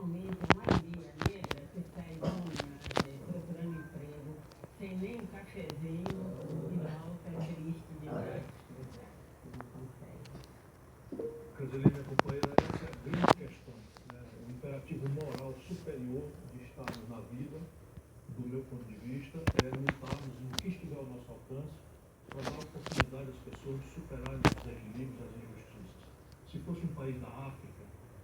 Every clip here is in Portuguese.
normalmente a maioria negra que sai procurando emprego, sem nem um cafezinho, igual característica de braço, não consegue. Casilina, companheira, essa é a grande questão, né? O imperativo moral superior de estarmos na vida, do meu ponto de vista, é lutarmos no que estiver ao nosso alcance para dar oportunidade às pessoas de superarem os desequilíbrios e as injustiças. Se fosse um país da África,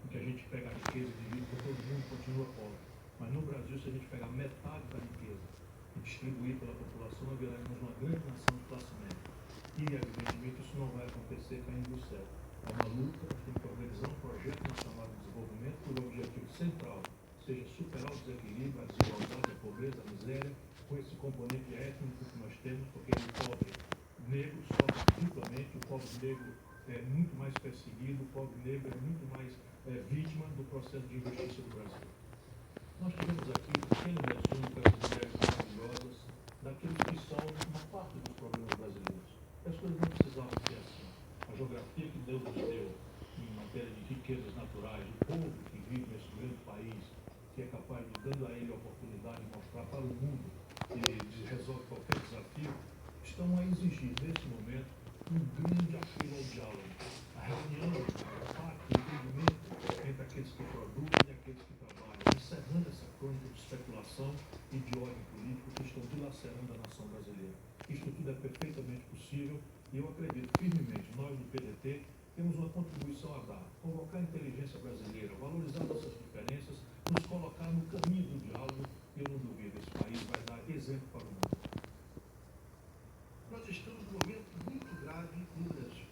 em que a gente pega a riqueza e divide por todo mundo, continua pobre. Mas no Brasil, se a gente pegar metade da riqueza e distribuir pela população, nós viraremos uma grande nação de classe média. E, evidentemente, isso não vai acontecer caindo do céu. É uma luta, nós temos que organizar um projeto nacional de desenvolvimento cujo objetivo central seja superar o desequilíbrio, a desigualdade, a pobreza, a miséria, com esse componente étnico que nós temos, porque o pobre negro sofre duplamente, o pobre negro é muito mais perseguido, o pobre negro é muito mais vítima do processo de injustiça do Brasil. Nós tivemos aqui um pequeno resumo com essas mulheres maravilhosas daqueles que são uma parte dos problemas brasileiros. As coisas não precisavam ser assim. A geografia que Deus nos deu em matéria de riquezas naturais, o povo que vive nesse grande país, que é capaz de, dando a ele a oportunidade de mostrar para o mundo que resolve qualquer desafio, estão a exigir, nesse momento, um grande apelo ao diálogo. A reunião, o pacto, o entendimento entre aqueles que produzem e aqueles que trabalham, encerrando essa crônica de especulação e de ódio político que estão dilacerando a nação brasileira. Isto tudo é perfeitamente possível e eu acredito firmemente, nós do PDT temos uma contribuição a dar, convocar a inteligência brasileira, valorizar nossas diferenças, nos colocar no caminho do diálogo e eu não duvido, esse país vai dar exemplo para o mundo. Nós estamos num momento muito grave no Brasil.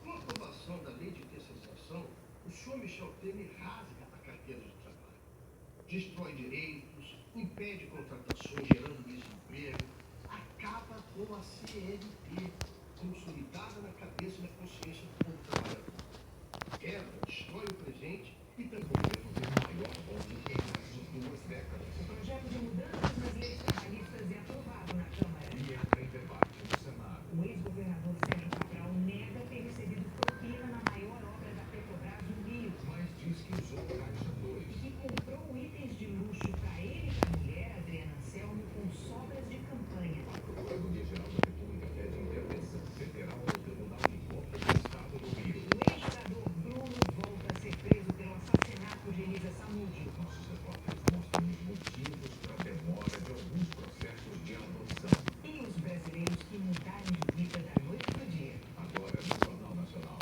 Com a aprovação da lei de terceirização, o senhor Michel Temer rasga a carteira de trabalho, destrói direitos, impede contratações gerando desemprego, acaba com a CLT, consolidada na cabeça e na consciência do povo trabalhador. Quebra, destrói o presente e também resolver o maior golpe em mais de 2 décadas. O projeto de mudanças nas leis trabalhistas é aprovado na Câmara. E entra em debate no Senado. O ex-governador Sérgio Cabral nega ter recebido propina na maior obra da Petrobras no Rio. Mas diz que usou caixa 2. E que comprou itens de luxo para ele e para a mulher, Adriana Anselmo, com sobras de campanha. A Procuradoria-Geral da República pede intervenção federal no Tribunal de Contas do Estado do Rio. O ex-jogador Bruno volta a ser preso pelo assassinato de Elisa Samúdio. Nossos repórteres mostram os motivos para a demora de alguns processos de adoção. E os brasileiros que mudaram de vida da noite para o dia. Agora no Jornal Nacional.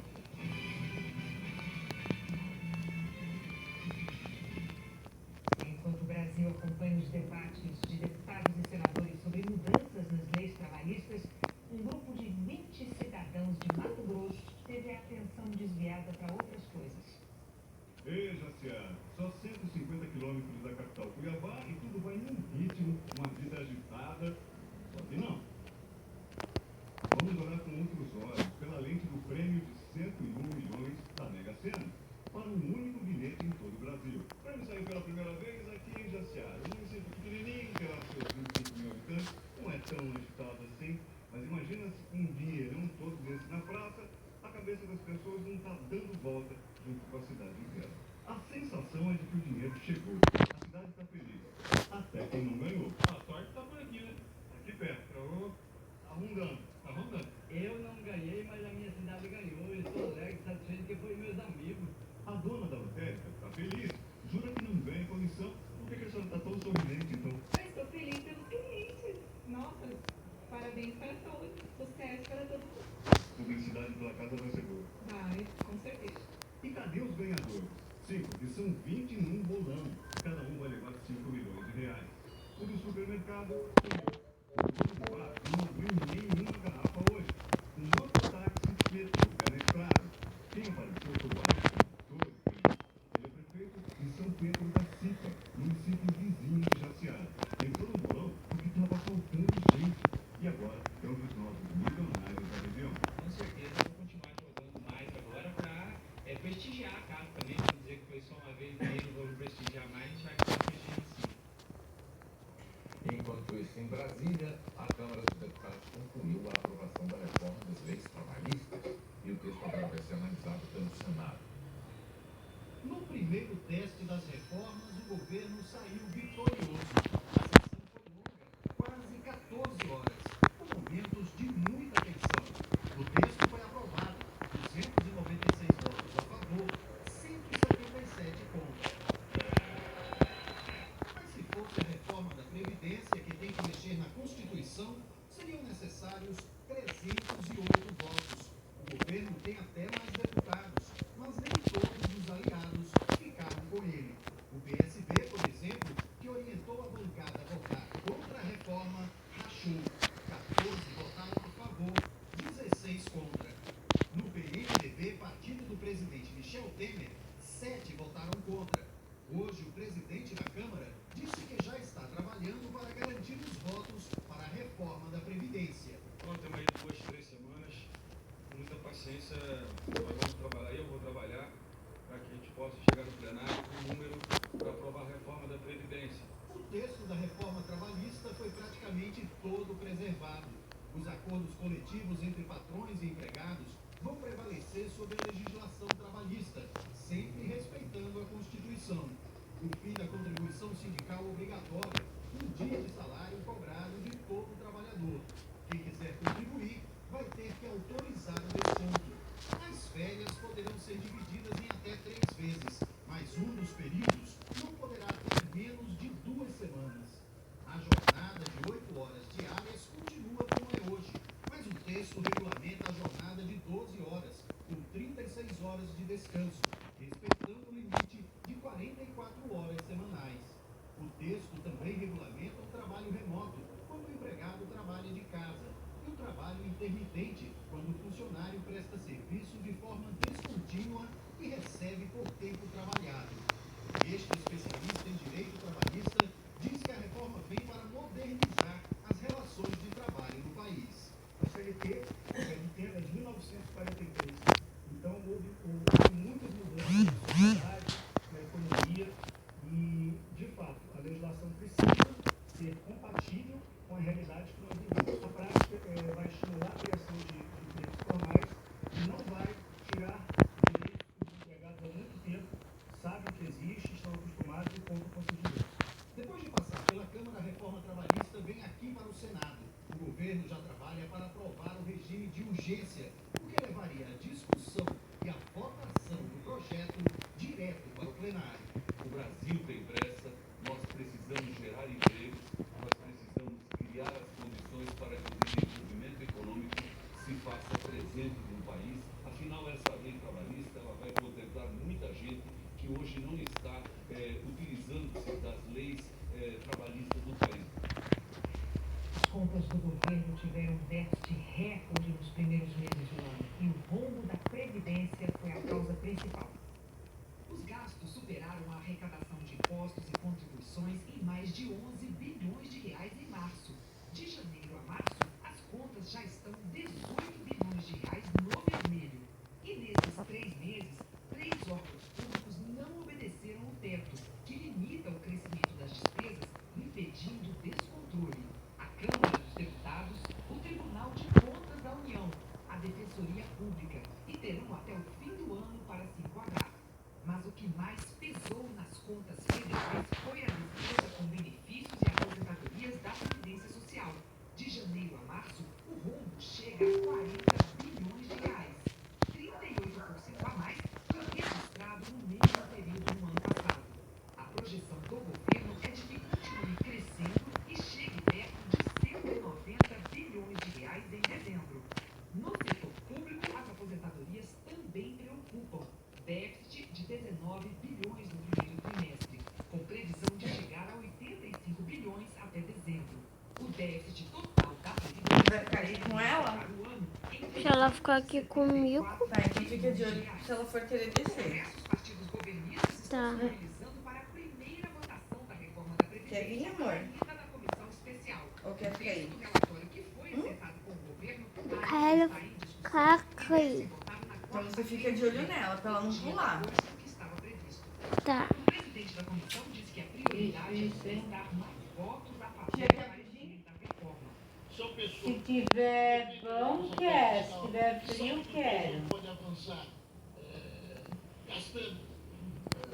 Enquanto o Brasil acompanha os debates de deputados e senadores sobre mudanças nas leis trabalhistas, um grupo de 20 cidadãos de Mato Grosso teve a atenção desviada para outras coisas. Ei, Jaciara, só 150 quilômetros da capital Cuiabá e tudo vai num ritmo, uma vida agitada. Só que não. Vamos olhar com outros olhos pela lente do prêmio de 101 milhões da Mega Sena para um único bilhete em todo o Brasil. O prêmio saiu pela primeira vez aqui em Jaciara, um município pequenininho, que tem seus 25 mil habitantes, não é tão agitado assim, mas imagina um dinheirão todo desse na praça, a cabeça das pessoas não está dando volta junto com a cidade inteira. A sensação é de que o dinheiro chegou, a cidade está feliz, até quem não ganhou. A sorte está por aqui, né? Aqui perto, tá rondando, tá rondando. Eu não ganhei, mas a minha cidade ganhou. Eu estou alegre, satisfeito que foi meus amigos. A dona da lotérica está feliz, jura que não ganha comissão. Por que a senhora está tão sorridente, então? Eu estou feliz pelos clientes. Nossa, parabéns para todos. Sucesso para todo mundo. Publicidade pela casa vai ser boa. Vai, com certeza. E cadê os ganhadores? Sim, porque são 20 num bolão. Cada um vai levar 5 milhões de reais. O do supermercado, o bar não abriu nenhuma garrafa hoje. O mototáxi meteu o pé na estrada. Quem apareceu foi o agricultor. Ele é prefeito de São Pedro da Cipa, município vizinho de Jaciara. Entrou no bolão porque estava faltando gente. E agora é um dos nossos milionários da região. Com certeza vou continuar jogando mais agora para prestigiar a casa também. Não dizer que foi só uma vez mesmo, vou prestigiar mais, a gente vai prestigiar em si. Enquanto isso, em Brasília, a Câmara dos Deputados concluiu a aprovação da reforma das leis trabalhistas e o texto agora vai ser analisado pelo Senado. No primeiro teste das reformas com ele. O PSB, por exemplo, que orientou a bancada a votar contra a reforma, rachou. 14 votaram a favor, 16 contra. No PMDB, partido do presidente Michel Temer, 7 votaram contra. Hoje, o presidente da Câmara disse que já está trabalhando para garantir os votos para a reforma da Previdência. Nós temos aí 2, 3 semanas, com muita paciência, nós vamos trabalhar e eu vou trabalhar para que a gente possa chegar no plenário com um número para aprovar a reforma da Previdência. O texto da reforma trabalhista foi praticamente todo preservado. Os acordos coletivos entre patrões e empregados vão prevalecer sobre a legislação trabalhista, sempre respeitando a Constituição. O fim da contribuição sindical obrigatória, um dia de salário cobrado de todo trabalhador. Quem quiser contribuir vai ter que autorizar o desconto. As férias poderão ser divididas em até 3 vezes, mas um dos períodos não poderá ter menos de 2 semanas. A jornada de 8 horas diárias continua como é hoje, mas o texto regulamenta a jornada de 12 horas, com 36 horas de descanso, respeitando o limite de 44 horas semanais. O texto também regulamenta o trabalho remoto, quando o empregado trabalha de casa, e o trabalho intermitente, quando o funcionário presta serviço de forma descontínua e recebe por tempo trabalhado. Este especialista em direito trabalhista diz que a reforma vem para modernizar as relações de trabalho no país. A CLT é de 1943. Então, houve muitas mudanças na sociedade, na economia, e, de fato, a legislação precisa ser compatível com a realidade que nós vivemos. A prática vai estimular a criação de empregos formais e não vai tirar direitos que os empregados há muito tempo sabem que existe, estão acostumados e contam com seus direitos. Depois de passar pela Câmara, a reforma trabalhista vem aqui para o Senado. O governo já trabalha para aprovar o regime de urgência, o que levaria a discussão e a votação do projeto direto para o plenário. O Brasil tem pressa, nós precisamos gerar empregos, nós precisamos criar as condições para que o desenvolvimento econômico se faça presente no país. Afinal, essa lei trabalhista ela vai contemplar muita gente que hoje não está utilizando-se das leis trabalhistas do país. As contas do governo tiveram um déficit recorde nos primeiros meses do ano e o rombo da Previdência foi a causa principal. Os gastos superaram a arrecadação de impostos e contribuições em mais de 11 bilhões de reais em março. De janeiro a março, as contas já estão 18 bilhões de reais no vermelho. E nesses 3 meses, 3 órgãos públicos não obedeceram o teto, que limita o crescimento das despesas, impedindo o descontrole. A Câmara dos Deputados, o Tribunal de Contas da União, a Defensoria Pública, e terão até o fim do ano para se enquadrar. Mas o que mais pesou nas contas federais foi a despesa com benefícios e aposentadorias da Previdência Social. De janeiro a março, o rombo chega a 40 bilhões de reais, 38% a mais do que registrado no mesmo período no ano passado. A projeção do governo é de que continue crescendo e chegue perto de 190 bilhões de reais em dezembro. No setor público, as aposentadorias também preocupam. Déficit de 19 bilhões no primeiro trimestre, com previsão de chegar a 85 bilhões até dezembro. O déficit total da Previdência Vai ficar aí com ela? para o ano em Se ela ficar aqui comigo, Vai, então fica de olho se ela for querer descer. Os partidos governistas estão Tá. se mobilizando para a primeira votação da reforma da Previdência. Quer vir, amor? Ainda na comissão especial. Ou quer ficar aí? O relatório que foi acertado com o governo quero está em discussão ficar e deve aqui. ser votado na Então você fica de olho nela, pra ela não pular. que estava previsto. Tá. O presidente da comissão disse que a prioridade é dar mais votos a favor da reforma. São pessoas Se tiver bom, quero. Se tiver frio, quero. pode avançar gastando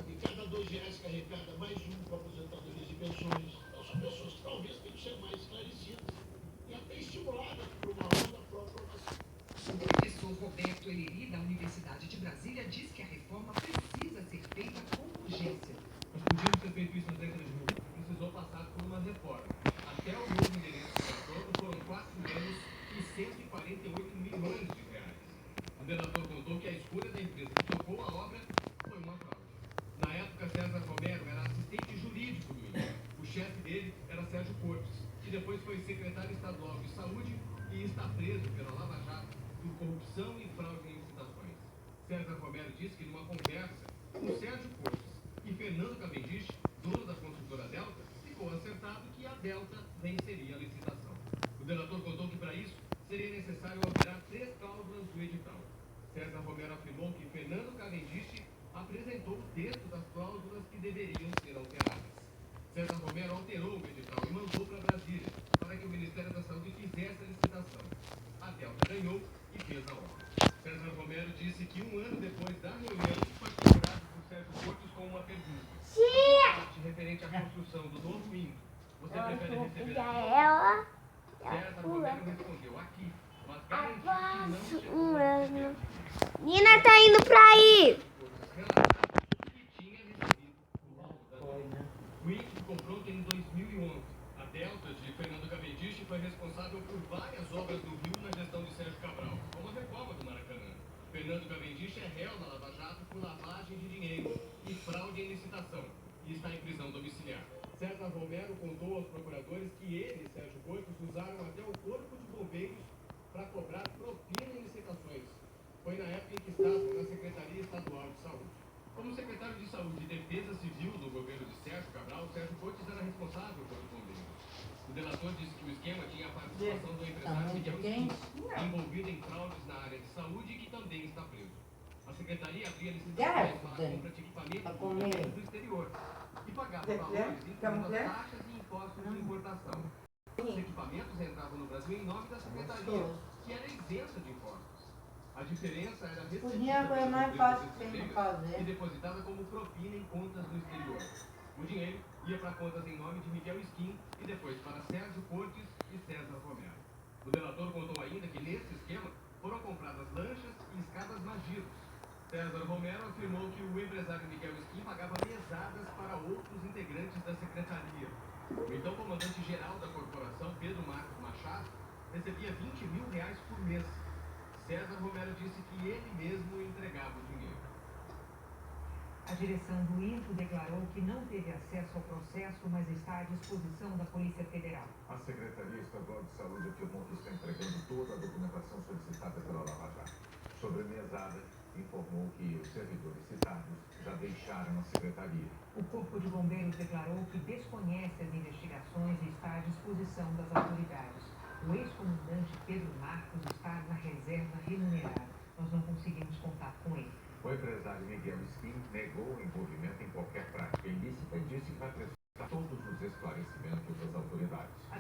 de cada R$2 que arrecada mais um para aposentadorias e pensões. Então são pessoas que talvez tenham que ser mais esclarecidas e até estimuladas por uma onda pró-aprovação. O professor Roberto Eleri, da Universidade de Brasília, diz que a reforma precisa ser feita com urgência. Nós podíamos ter feito isso na década de 90, precisou passar por uma reforma. Até o novo endereço da pronto foram 4 anos e 148 milhões de reais. O senador contou que a escolha da empresa que tocou a obra foi uma fraude. Na época, César Sérgio Cortes, que depois foi secretário estadual de saúde e está preso pela Lava Jato por corrupção e fraude em licitações. César Romero disse que numa conversa com Sérgio Cortes e Fernando Cavendish, dono da construtora Delta, ficou acertado que a Delta venceria a licitação. O delator contou que para isso seria necessário alterar 3 cláusulas do edital. César Romero afirmou que Fernando Cavendish apresentou o texto das cláusulas que deveriam ser alteradas. César Romero alterou o edital e mandou para Brasília para que o Ministério da Saúde fizesse a licitação. A Delta ganhou e fez a obra. César Romero disse que 1 ano depois da reunião foi procurado por Sérgio Cortes com uma pergunta. Referente à construção do novo INCO, você prefere receber ela. César Romero respondeu aqui, mas garantiu que não Após chegou um a receber ano. dinheiro. Nina tá indo pra aí. O INCO ficou pronto em 2011. A Delta de Fernando Cavendish foi responsável por várias obras do Rio na gestão de Sérgio Cabral, como a reforma do Maracanã. Fernando Cavendish é réu na Lava Jato por lavagem de dinheiro e fraude em licitação e está em prisão domiciliar. César Romero contou aos procuradores que ele e Sérgio Cortes usaram até o corpo de bombeiros para cobrar propina em licitações. Foi na época em que estavam na Secretaria Estadual de Saúde. Como secretário de Saúde e Defesa Civil do governo de Sérgio Cabral, Sérgio Cortes era responsável pelos bombeiros. O delator disse que o esquema tinha a participação do empresário Miguel Skin, envolvido em fraudes na área de saúde e que também está preso. A secretaria abria licitações para a compra de equipamentos do exterior e pagava valores incluindo as taxas e impostos de importação. Os equipamentos entravam no Brasil em nome da secretaria, que era isenta de impostos. A diferença era recebida Foi mais fácil sem fazer. e depositada como propina em contas no exterior. O dinheiro ia para contas em nome de Miguel Skin e depois para Sérgio Cortes e César Romero. O delator contou ainda que nesse esquema foram compradas lanchas e escadas Magiro. César Romero afirmou que o empresário Miguel Skin pagava mesadas para outros integrantes da secretaria. O então comandante-geral da corporação, Pedro Marcos Machado, recebia R$20 mil por mês. César Romero disse que ele mesmo entregava o dinheiro. A direção do INCO declarou que não teve acesso ao processo, mas está à disposição da Polícia Federal. A Secretaria Estadual de Saúde afirmou que está entregando toda a documentação solicitada pela Lava Jato. Sobre a mesada, informou que os servidores citados já deixaram a Secretaria. O Corpo de Bombeiros declarou que desconhece as investigações e está à disposição das autoridades. O ex-comandante Pedro Marcos está na reserva remunerada. Nós não conseguimos contato com ele. O empresário Miguel Skin negou o envolvimento em qualquer prática ilícita e disse que vai prestar todos os esclarecimentos das autoridades.